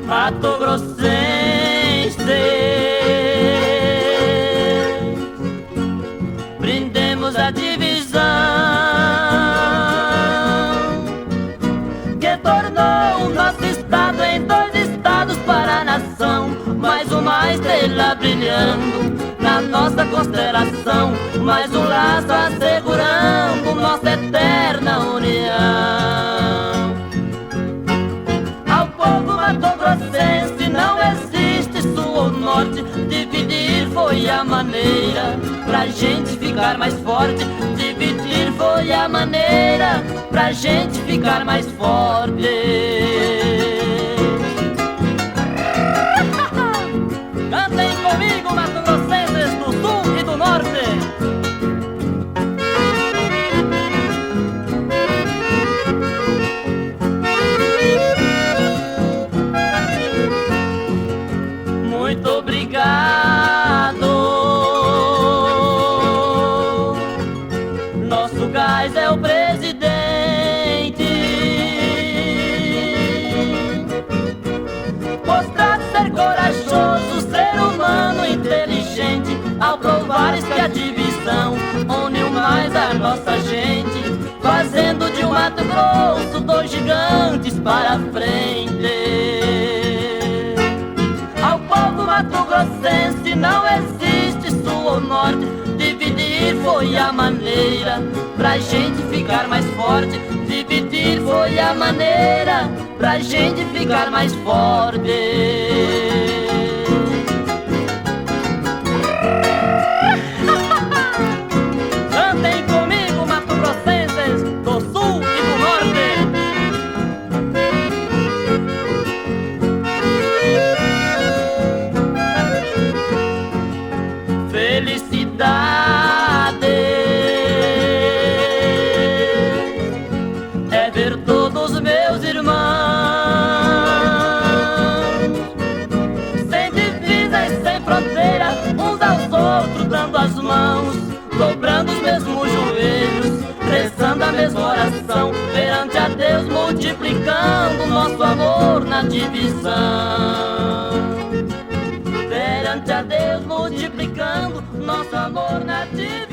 Mato Grossense, brindemos a divisão que tornou o nosso estado em dois estados para a nação. Mais uma estrela brilhando na nossa constelação, mais um laço assegurando nossa eterna união. Ao povo matogrossense não existe sul ou norte, dividir foi a maneira pra gente ficar mais forte. Dividir foi a maneira pra gente ficar mais forte. Cantem comigo, matogrossenses do sul e do norte. Muito obrigado, nosso gás é o presidente. Mostrado ser corajoso, ser humano inteligente, ao provares que a divisão uniu mais a nossa gente, fazendo de um Mato Grosso dois gigantes para a frente. Ao povo matogrossense não existe sul ou norte, dividir foi a maneira pra gente ficar mais forte. Dividir foi a maneira pra gente ficar mais forte. Cantem comigo, matogrossenses do sul e do norte. Felicidade é ver todos meus irmãos sem divisa e sem fronteira, uns aos outros dando as mãos, dobrando os mesmos joelhos, rezando a mesma oração perante a Deus, multiplicando nosso amor na divisão. Perante a Deus, multiplicando nosso amor na divisão.